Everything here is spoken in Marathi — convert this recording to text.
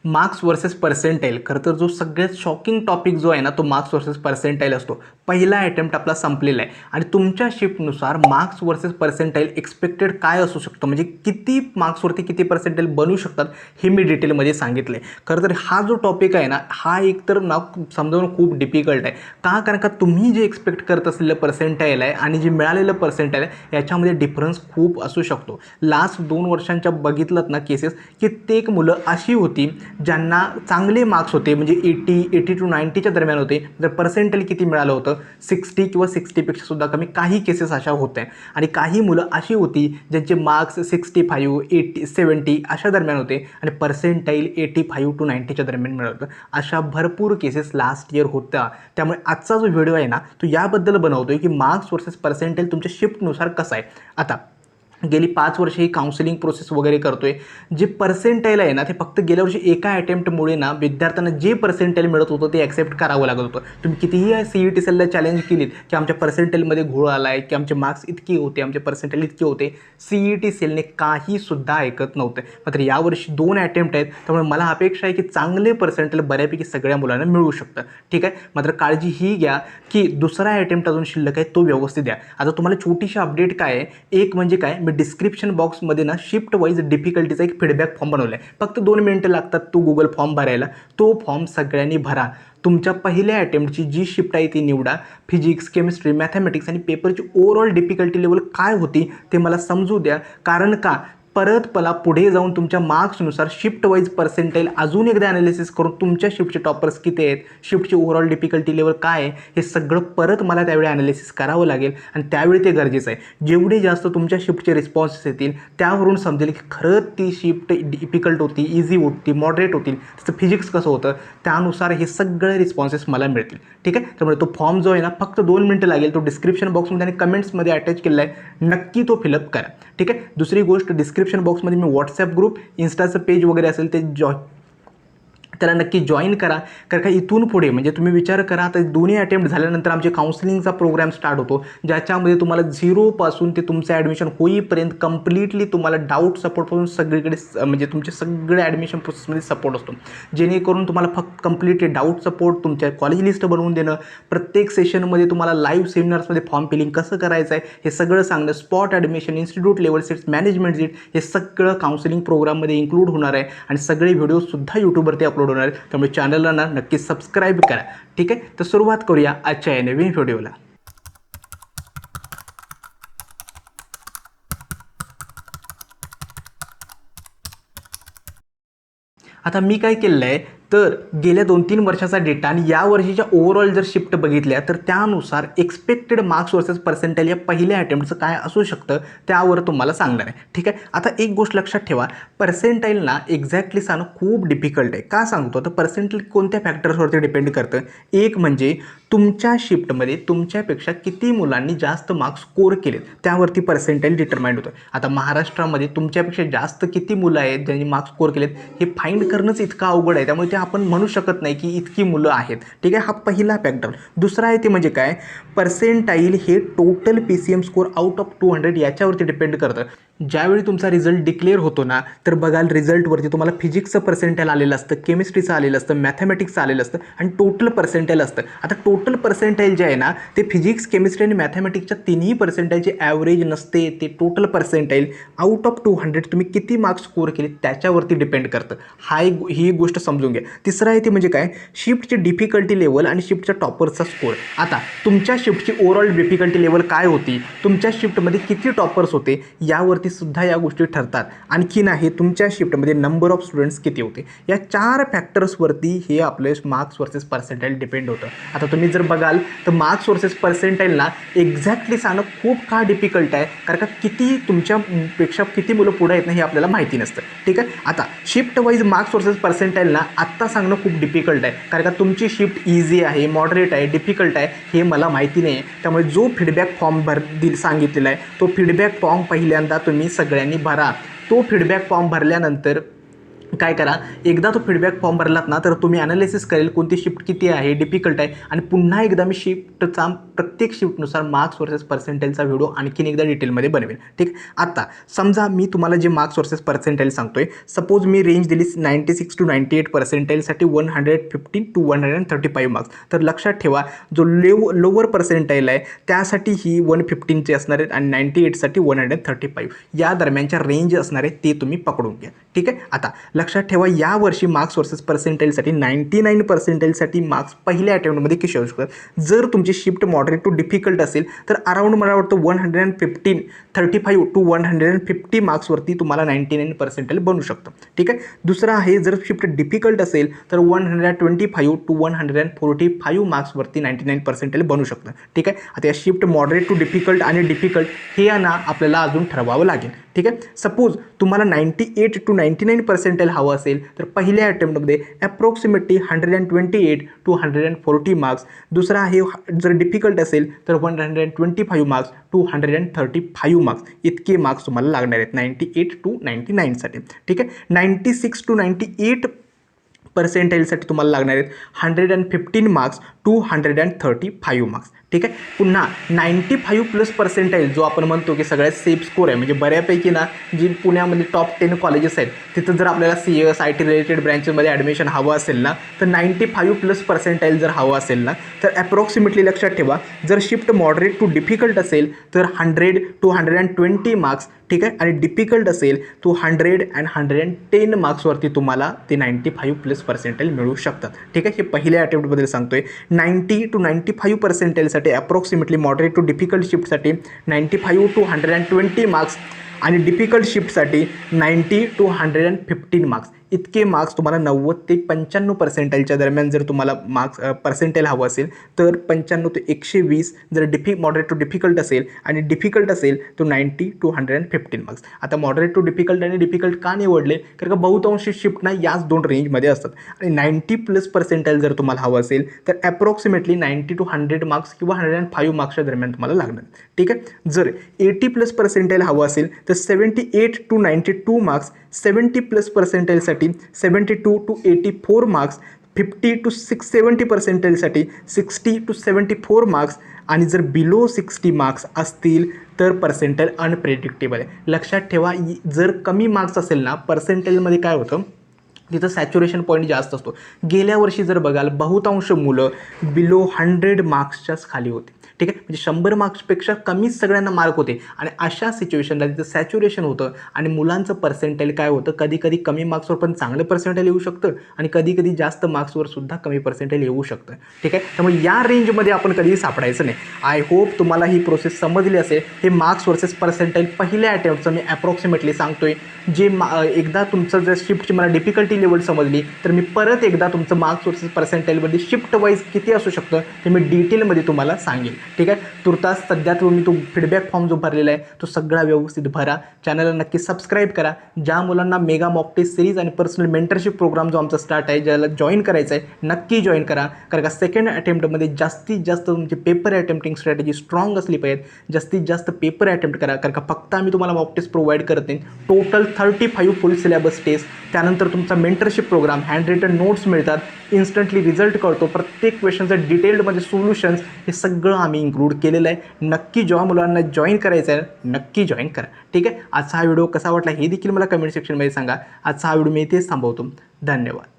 Marks versus percentile. खरं तर जो सगळ्यात शॉकिंग टॉपिक जो आहे ना, तो मार्क्स वर्सेस पर्सेंटाईल असतो. पहिला अटेम्प्ट आपला संपलेला आहे आणि तुमच्या शिफ्टनुसार मार्क्स वर्सेस पर्सेंटाईल एक्सपेक्टेड काय असू शकतं, म्हणजे किती मार्क्सवरती किती पर्सेंटाईल बनू शकतात हे मी डिटेलमध्ये सांगितलं आहे. खरं तर हा जो टॉपिक आहे ना, हा एकतर ना समजावणं खूप डिफिकल्ट आहे. का? कारण का तुम्ही जे एक्सपेक्ट करत असलेलं पर्सेंटाईल आहे आणि जे मिळालेलं पर्सेंटाईल आहे याच्यामध्ये डिफरन्स खूप असू शकतो. लास्ट 2 वर्षांच्या बघितलं ना केसेस, कित्येक मुलं अशी होती ज्यांना चांगले मार्क्स होते, म्हणजे 80 टू 90च्या दरम्यान होते, तर पर्सेंटाईल किती मिळालं होतं, 60 किंवा 60पेक्षा सुद्धा कमी. काही केसेस अशा होत्या. आणि काही मुलं अशी होती ज्यांचे मार्क्स 65, 80, 70 अशा दरम्यान होते आणि पर्सेंटाईल 85 टू 90च्या दरम्यान मिळत होतं. अशा भरपूर केसेस लास्ट इयर होत्या. त्यामुळे आजचा जो व्हिडिओ आहे ना, तो याबद्दल बनवतोय की मार्क्स वर्सेस पर्सेंटाईल तुमच्या शिफ्टनुसार कसं आहे. आता गेली 5 वर्षे ही काउन्सिलिंग प्रोसेस वगैरे करतोय. जे पर्सेंटाईल आहे ना, ते फक्त गेल्या वर्षी एका अटेम्प्टमुळे ना विद्यार्थ्यांना जे पर्सेंटाईल मिळत होतं ते ॲक्सेप्ट करावं लागत होतं. तुम्ही कितीही CET सेलला चॅलेंज केलीत की आमच्या पर्सेंटाईलमध्ये घोळ आला आहे, की आमचे मार्क्स इतके होते, आमचे पर्सेंटाईल इतके होते, CET सेलने काहीसुद्धा ऐकत नव्हतं. मात्र यावर्षी 2 अटेम्प्ट आहेत, त्यामुळे मला अपेक्षा आहे की चांगले पर्सेंटाईल बऱ्यापैकी सगळ्या मुलांना मिळू शकतं. ठीक आहे. मात्र काळजी ही घ्या की दुसरा अटेम्प्ट अजून शिल्लक आहे, तो व्यवस्थित द्या. आता तुम्हाला छोटीशी अपडेट काय आहे, एक म्हणजे काय, मी डिस्क्रिप्शन बॉक्समध्ये ना शिफ्ट वाईज डिफिकल्टीचा एक फीडबॅक फॉर्म बनवला आहे. फक्त 2 मिनिटं लागतात तो गुगल फॉर्म भरायला. तो फॉर्म सगळ्यांनी भरा. तुमच्या पहिल्या अटेम्प्टची जी शिफ्ट आहे ती निवडा. फिजिक्स, केमिस्ट्री, मॅथमॅटिक्स आणि पेपरची ओव्हरऑल डिफिकल्टी लेवल काय होती ते मला समजू द्या. कारण का परत मला पुढे जाऊन तुमच्या मार्क्सनुसार शिफ्ट वाईज पर्सेंटाईल अजून एकदा ॲनालिसिस करून तुमच्या शिफ्टचे टॉपर्स किती आहेत, शिफ्टची ओव्हरऑल डिफिकल्टी लेवल काय आहे, हे सगळं परत मला त्यावेळी ॲनालिसिस करावं लागेल आणि त्यावेळी ते गरजेचं आहे. जेवढे जास्त तुमच्या शिफ्टचे रिस्पॉन्सेस येतील त्यावरून समजेल की खरंच ती शिफ्ट डिफिकल्ट होती, इझी होती, मॉडरेट होतील, तसं फिजिक्स कसं होतं, त्यानुसार हे सगळे रिस्पॉन्सेस मला मिळतील. ठीक आहे. त्यामुळे तो फॉर्म जो आहे ना, फक्त 2 मिनिटं लागेल. तो डिस्क्रिप्शन बॉक्समध्ये आणि कमेंट्समध्ये अटॅच केलेला आहे. नक्की तो फिलअप करा. ठीक आहे. दुसरी गोष्ट, डिस्क्रिप्शन बॉक्समध्ये मी व्हॉट्सॲप ग्रुप, इन्स्टाचं पेज वगैरे असेल ते त्याला नक्की जॉईन करा. कारण का इथून पुढे म्हणजे तुम्ही विचार करा, आता दोन्ही अटेम्प्ट झाल्यानंतर आमचे काउन्सिलिंगचा प्रोग्राम स्टार्ट होतो, ज्याच्यामध्ये तुम्हाला 0 ते तुमचं ॲडमिशन होईपर्यंत कम्प्लिटली तुम्हाला डाऊट सपोर्टपासून सगळीकडे म्हणजे तुमचे सगळे ॲडमिशन प्रोसेसमध्ये सपोर्ट असतो. जेणेकरून तुम्हाला फक्त कम्प्लिटली डाऊट सपोर्ट, तुमच्या कॉलेज लिस्ट बनवून देणं, प्रत्येक सेशनमध्ये तुम्हाला लाईव्ह सेमिनार्समध्ये फॉर्म फिलिंग कसं करायचं आहे हे सगळं सांगणं, spot admission, institute level seats, management seat, हे सगळं काउन्सिलिंग प्रोग्राममध्ये इन्क्लूड होणार आहे. आणि सगळे व्हिडिओसुद्धा यूट्यूबवरती अपलोड होणार आहे. त्यामुळे चॅनलला ना नक्की सबस्क्राईब करा. ठीक आहे. तर सुरुवात करूया आजच्या या नवीन व्हिडिओला. आता मी काय केलेलं आहे, तर गेल्या 2-3 वर्षाचा डेटा आणि या वर्षीच्या ओव्हरऑल जर शिफ्ट बघितल्या तर त्यानुसार एक्सपेक्टेड मार्क्स वर्सेस पर्सेंटाईल या पहिल्या अटेम्प्टचं काय असू शकतं त्यावर तुम्हाला सांगणार आहे. ठीक आहे. आता एक गोष्ट लक्षात ठेवा, पर्सेंटाईल ना एक्झॅक्टली सांगणं खूप डिफिकल्ट आहे. का सांगतो, तर पर्सेंटाईल कोणत्या फॅक्टर्सवरती डिपेंड करतं. एक म्हणजे तुमच्या शिफ्टमध्ये तुमच्यापेक्षा किती मुलांनी जास्त मार्क्स स्कोर केलेत त्यावरती पर्सेंटाईल डिटरमाइंड होतं. आता महाराष्ट्रामध्ये तुमच्यापेक्षा जास्त किती मुलं आहेत ज्यांनी मार्क्स स्कोर केलेत हे फाइंड करणंच इतकं अवघड आहे. त्यामुळे ते आपण म्हणू शकत नाही की इतकी मुलं आहेत. ठीक आहे. हा पहिला फॅक्टर. दुसरा आहे ते म्हणजे काय, पर्सेंटाईल हे total PCM score out of 200 याच्यावरती डिपेंड करतं. ज्यावेळी तुमचा रिझल्ट डिक्लेअर होतो ना, तर बघाल रिझल्टवरती तुम्हाला फिजिक्सचं पर्सेंटाईल आलेलं असतं, केमिस्ट्रीचं आलेलं असतं, मॅथमॅटिक्सचं आलेलं असतं आणि टोटल पर्सेंटाईल असतं. आता टोटल पर्सेंटाईल जे आहे ना, ते फिजिक्स, केमिस्ट्री आणि मॅथमॅटिक्सच्या तिन्ही पर्सेंटाईलचे ॲव्हरेज नसते. ते टोटल पर्सेंटाईल आउट ऑफ 200 तुम्ही किती मार्क्स स्कोर केले त्याच्यावरती डिपेंड करतं. ही गोष्ट समजून घ्या. तिसरं आहे ते म्हणजे काय, शिफ्टची डिफिकल्टी लेवल आणि शिफ्टच्या टॉपरचा स्कोर. आता तुमच्या शिफ्टची ओव्हरऑल डिफिकल्टी लेवल काय होती, तुमच्या शिफ्टमध्ये किती टॉपर्स होते यावरती सुद्धा या गोष्टी ठरतात. आणखीन आहे तुमच्या शिफ्टमध्ये नंबर ऑफ स्टुडंट्स किती होते. या 4 फॅक्टर्सवरती हे आपले मार्क्स वर्सेस पर्सेंटाईल डिपेंड होतं. आता तुम्ही जर बघाल तर मार्क्स वर्सेस पर्सेंटाईलला एक्झॅक्टली सांगणं खूप का डिफिकल्ट आहे, कारण का किती तुमच्यापेक्षा किती मुलं पुढे आहेत ना हे आपल्याला माहिती नसतं. ठीक आहे. आता शिफ्ट वाईज मार्क्स वर्सेस पर्सेंटाईलला आत्ता सांगणं खूप डिफिकल्ट आहे, कारण का तुमची शिफ्ट इझी आहे, मॉडरेट आहे, डिफिकल्ट आहे हे मला माहिती नाही आहे. त्यामुळे जो फीडबॅक फॉर्म सांगितलेला आहे तो फीडबॅक फॉर्म पहिल्यांदा तुम्ही सगळ्यांनी भरा. तो फीडबॅक फॉर्म भरल्यानंतर काय करा, एकदा तो फीडबॅक फॉर्म भरलात ना तर तुम्ही ॲनालिसिस करेल कोणती शिफ्ट किती आहे, डिफिकल्ट आहे, आणि पुन्हा एकदा मी शिफ्टचा प्रत्येक शिफ्टनुसार मार्क्स वर्सेस पर्सेंटेलचा व्हिडिओ आणखीन एकदा डिटेलमध्ये बनवेल. ठीक. आता समजा मी तुम्हाला जे मार्क्स वर्सेस पर्सेंटेल सांगतोय, सपोज मी रेंज दिली 96 to 98 पर्सेंटेलसाठी 115 to 135 मार्क्स. तर लक्षात ठेवा, जो लोअर पर्सेंटाईल आहे त्यासाठी ही 115चे असणार आहेत आणि 98साठी 135 या दरम्यानच्या रेंज असणार आहे, ते तुम्ही पकडून घ्या. ठीक आहे. आता लक्षात ठेवा, यावर्षी मार्क्स वर्सेस पर्सेंटाईलसाठी 99 पर्सेंटाईलसाठी मार्क्स पहिल्या अटेम्प्टमध्ये कसे येऊ शकतात. जर तुमची शिफ्ट मॉडरेट टू डिफिकल्ट असेल तर अराउंड मला वाटतं 135 to 150 मार्क्सवरती तुम्हाला 99 पर्सेंटाईल बनू शकतं. ठीक आहे. दुसरं आहे, जर शिफ्ट डिफिकल्ट असेल तर 125 to 145 मार्क्सवरती 99 पर्सेंटाईल बनू शकतं. ठीक आहे. आता या शिफ्ट मॉडरेट टू डिफिकल्ट आणि डिफिकल्ट हे ना आपल्याला अजून ठरवावं लागेल. ठीक आहे. सपोज तुम्हाला 98 to 99 पर्सेंटाईल हवं असेल तर पहिल्या अटेम्प्टमध्ये ॲप्रॉक्सिमेटली 128 to 140 मार्क्स. दुसरा आहे, जर डिफिकल्ट असेल तर 125 मार्क्स to 135 मार्क्स इतके मार्क्स तुम्हाला लागणार आहेत 98 to 99साठी. ठीक आहे. 96 to 98 पर्सेंटाईलसाठी तुम्हाला लागणार आहेत 115 मार्क्स टू 135 मार्क्स. ठीक आहे. पुन्हा 95 प्लस पर्सेंटाईल जो आपण म्हणतो की सगळ्यात सेफ स्कोर आहे, म्हणजे बऱ्यापैकी ना जी पुण्यामध्ये टॉप 10 कॉलेजेस आहेत तिथं जर आपल्याला CS IT रिलेटेड ब्रँचेसमध्ये ॲडमिशन हवं असेल ना तर 95 प्लस पर्सेंटाईल जर हवं असेल ना तर ॲप्रॉक्सिमेटली लक्षात ठेवा, जर शिफ्ट मॉडरेट टू डिफिकल्ट असेल तर 100 to 120 मार्क्स. ठीक आहे. आणि डिफिकल्ट असेल तो 100 and 110 मार्क्सवरती तुम्हाला ते 95 प्लस पर्सेंटाईल मिळू शकतात. ठीक आहे. हे पहिल्या अटेम्प्टबद्दल सांगतोय. 90 to 95 पर्सेंटाईलसाठी ॲप्रॉक्सिमेटली मॉडरेट टू डिफिकल्ट शिफ्टसाठी 95 to 120 मार्क्स आणि डिफिकल्ट शिफ्टसाठी 90 to 115 मार्क्स इतके मार्क्स तुम्हाला 90 ते 95 पर्सेंटाईलच्या दरम्यान जर तुम्हाला मार्क्स पर्सेंटाईल हवं असेल तर 95 ते 120 जर मॉडरेट टू डिफिकल्ट असेल आणि डिफिकल्ट असेल तो 90 to 115 मार्क्स. आता मॉडरेट टू डिफिकल्ट आणि डिफिकल्ट का निवडले, कारण का बहुतांशी शिफ्ट ना याच दोन रेंजमध्ये असतात. आणि 90 प्लस पर्सेंटाईल जर तुम्हाला हवं असेल तर ॲप्रॉक्सिमेटली 90 to 100 मार्क्स किंवा 105 मार्क्सच्या दरम्यान तुम्हाला लागणार. ठीक आहे. जर 80 प्लस पर्सेंटाईल हवं असेल तर 78 to 92 मार्क्स. 70 प्लस पर्सेंटाईलसाठी 72 to 84 मार्क्स. 50 to 670 पर्सेंटाईलसाठी 60 to 74 मार्क्स. आणि जर बिलो 60 मार्क्स असतील तर पर्सेंटाईल अनप्रेडिक्टेबल आहे. लक्षात ठेवा, जर कमी मार्क्स असेल ना पर्सेंटाईलमध्ये काय होतं, तिथं सॅच्युरेशन पॉईंट जास्त असतो. गेल्या वर्षी जर बघाल बहुतांश मुलं बिलो 100 मार्क्सच्याच खाली होते. ठीक आहे. म्हणजे 100 मार्क्सपेक्षा कमीच सगळ्यांना मार्क होते आणि अशा सिच्युएशनला तिथं सॅच्युरेशन होतं आणि मुलांचं पर्सेंटाईल काय होतं, कधी कधी कमी मार्क्सवर पण चांगलं पर्सेंटाईल येऊ शकतं आणि कधी कधी जास्त मार्क्सवर सुद्धा कमी पर्सेंटाईल येऊ शकतं. ठीक आहे. त्यामुळे या रेंजमध्ये आपण कधीही सापडायचं नाही. आय होप तुम्हाला ही प्रोसेस समजली असेल. हे मार्क्स वर्सेस पर्सेंटाईल पहिल्या अटेम्प्टचं मी ॲप्रॉक्सिमेटली सांगतोय. जे एकदा तुमचं जर शिफ्टची मला डिफिकल्टी लेवल समजली तर मी परत एकदा तुमचं मार्क्स वर्सेस पर्सेंटाईलमध्ये शिफ्ट वाईज किती असू शकतं ते मी डिटेलमध्ये तुम्हाला सांगेन. ठीक आहे. तुर्तास सध्या तुम्ही तो फीडबॅक फॉर्म जो भरलेला आहे तो सगळा व्यवस्थित भरा. चॅनलला नक्की सबस्क्राईब करा. ज्या मुलांना मेगा मॉक टेस्ट सिरीज आणि पर्सनल मेंटरशिप प्रोग्राम जो आमचा स्टार्ट आहे, ज्याला जॉईन करायचं आहे नक्की जॉईन करा. कारण का सेकंड अटेम्प्टमध्ये जास्तीत जास्त तुमची पेपर अटेम्प्टिंग स्ट्रॅटेजी स्ट्रॉंग असली पाहिजे. जास्तीत जास्त पेपर अटेम्प्ट करा. कारण का फक्त आम्ही तुम्हाला मॉक टेस्ट प्रोव्हाइड करत नाही, टोटल 35 फुल सिलेबस टेस्ट, त्यानंतर तुमचा mentorship programme, hand written notes मिळतात, इन्स्टंटली रिझल्ट कळतो, प्रत्येक क्वेश्चनचं डिटेल्डमध्ये सोल्युशन्स, हे सगळं आम्ही इन्क्लूड केलेलं आहे. नक्की जेव्हा मुलांना जॉईन करायचं आहे नक्की जॉईन करा. ठीक आहे. आजचा हा व्हिडिओ कसा वाटला हे देखील मला कमेंट सेक्शनमध्ये सांगा. आजचा हा व्हिडिओ मी इथेच थांबवतो. धन्यवाद.